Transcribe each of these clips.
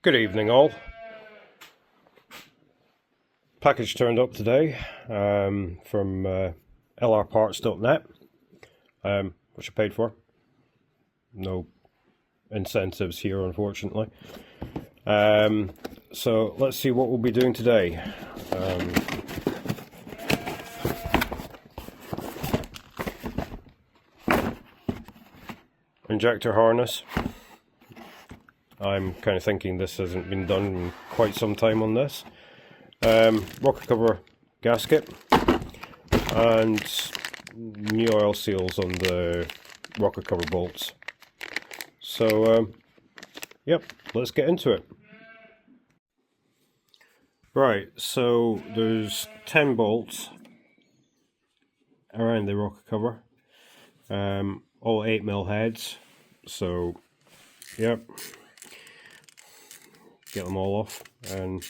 Good evening all. Package turned up today from lrparts.net, which I paid for. No incentives here, unfortunately. So let's see what we'll be doing today. Injector harness. I'm kind of thinking this hasn't been done in quite some time on this. Rocker cover gasket and new oil seals on the rocker cover bolts. So yep, let's get into it. Right, so there's 10 bolts around the rocker cover, all 8mm heads, so yep, get them all off. And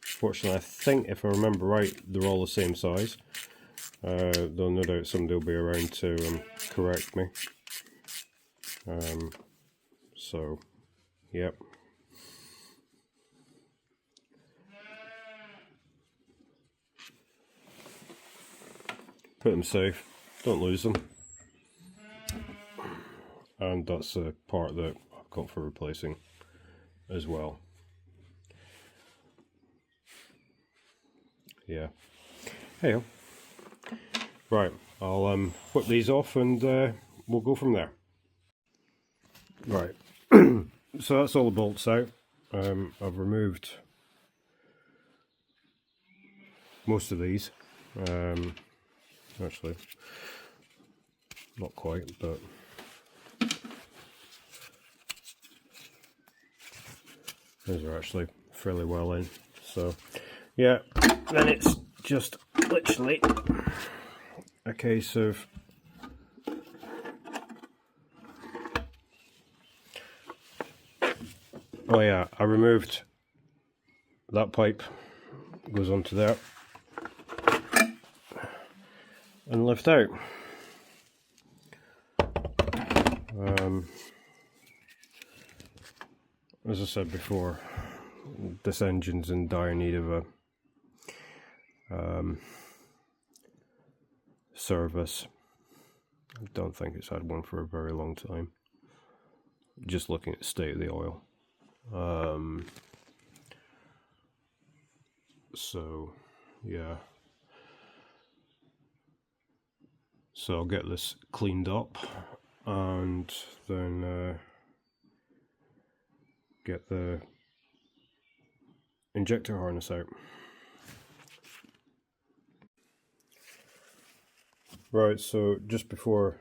fortunately, I think if I remember right, they're all the same size, though no doubt somebody will be around to correct me. So yep. Put them safe, don't lose them. And that's the part that I've got for replacing as well. Yeah. Hey. Right, I'll whip these off and we'll go from there. Right. So that's all the bolts out. I've removed most of these. Actually, not quite, but those are actually fairly well in. So yeah, then it's just literally a case of oh yeah, I removed that pipe, goes onto there, and lift out. As I said before, this engine's in dire need of a service. I don't think it's had one for a very long time. Just looking at the state of the oil. So yeah. So I'll get this cleaned up and then get the injector harness out. Right, so just before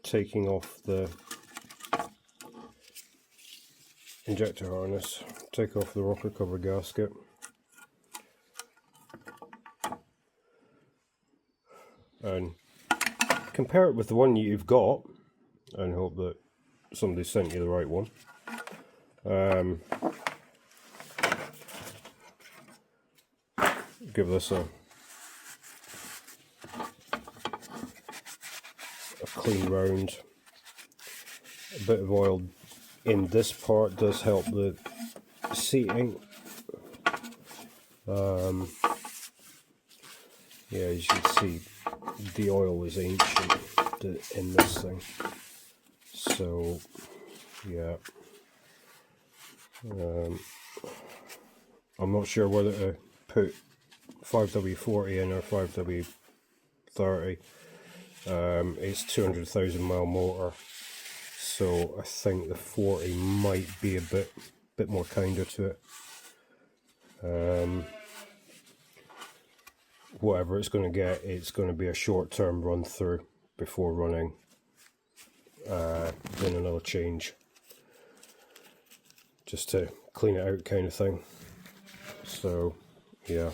taking off the injector harness, take off the rocker cover gasket. And compare it with the one you've got and hope that somebody sent you the right one. Give this a clean round. A bit of oil in this part does help the seating. Yeah, as you can see, the oil is ancient in this thing. So yeah, I'm not sure whether to put 5W40 in or 5W30. It's 200,000 mile motor, so I think the 40 might be a bit more kinder to it. Whatever it's going to get, it's going to be a short-term run through before running then another change, just to clean it out kind of thing. So yeah,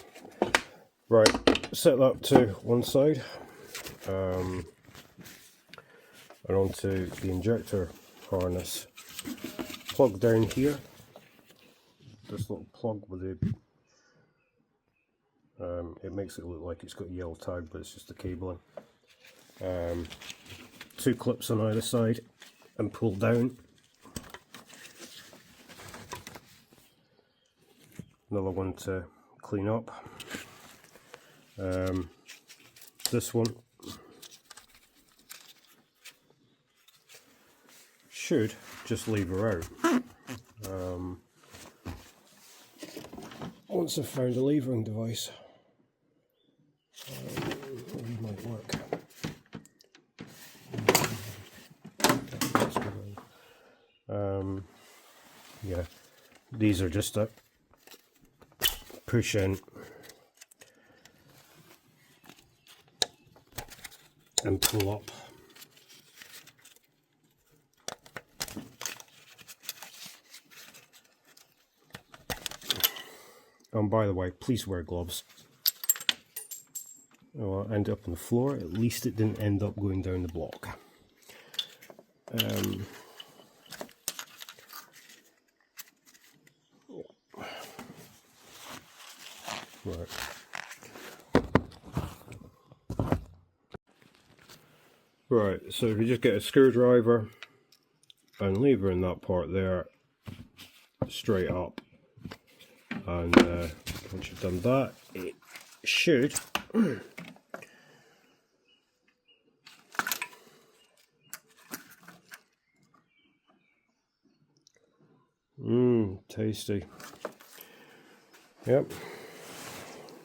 right, set that to one side, and onto the injector harness. Plug down here, this little plug with the it makes it look like it's got a yellow tag, but it's just the cabling. 2 clips on either side and pull down. Another one to clean up. This one should just leave her out. Once I've found a levering device, it might work. Yeah, these are just a push in and pull up. And by the way, please wear gloves. Oh, I ended up on the floor. At least it didn't end up going down the block. Right. Right, so if you just get a screwdriver and lever in that part there, straight up, and once you've done that, it should tasty. Yep,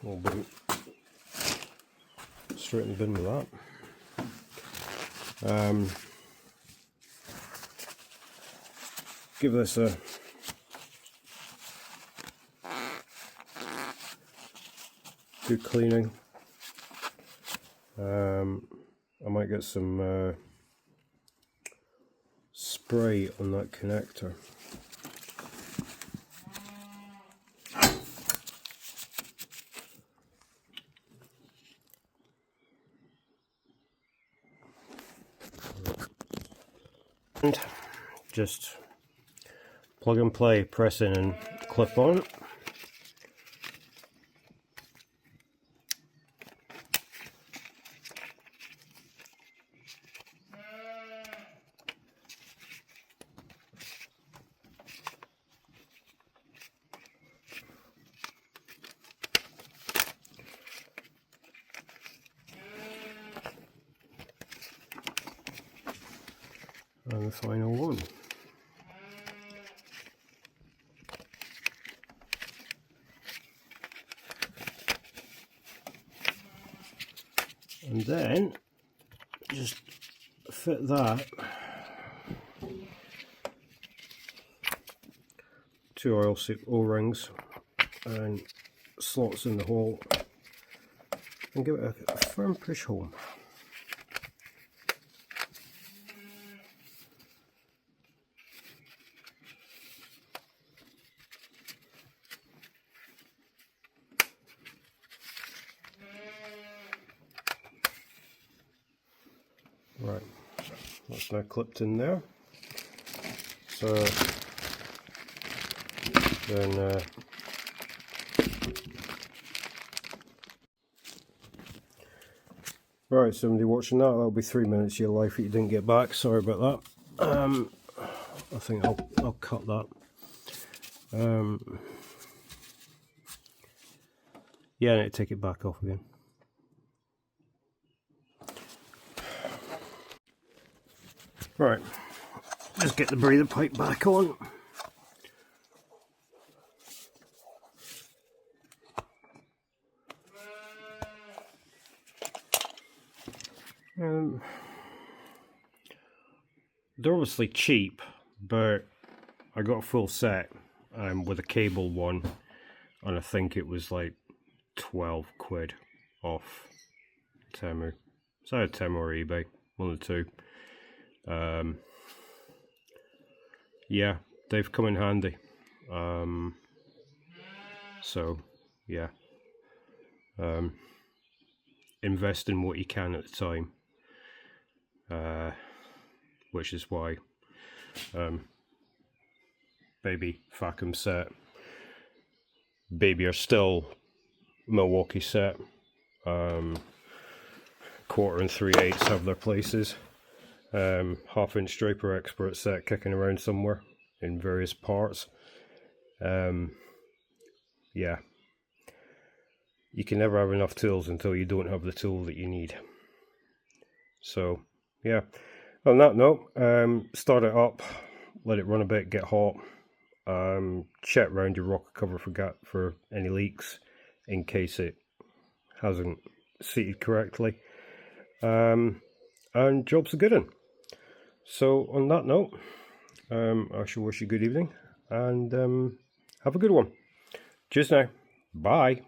we'll be straight in the bin with that. Give this a good cleaning. I might get some spray on that connector. And just plug and play, press in and clip on. And the final one. And then just fit that two oil seat O-rings and slots in the hole and give it a firm push home. Right, that's now clipped in there. So then right, somebody watching that, that'll be 3 minutes of your life that you didn't get back. Sorry about that. I think I'll cut that. Yeah, I need to take it back off again. Right, just get the breather pipe back on. They're obviously cheap, but I got a full set with a cable one, and I think it was like 12 quid off Temu. It's either Temu or eBay, one of the two. Yeah, they've come in handy. So yeah, invest in what you can at the time, which is why baby Facom set, baby are still Milwaukee set. 1/4 and 3/8 have their places. 1/2-inch Draper Expert set kicking around somewhere in various parts. yeah, you can never have enough tools until you don't have the tool that you need. So yeah, on that note, start it up, let it run a bit, get hot. Check round your rocker cover for any leaks in case it hasn't seated correctly. And job's a good one. So on that note, I shall wish you a good evening and have a good one. Cheers now. Bye.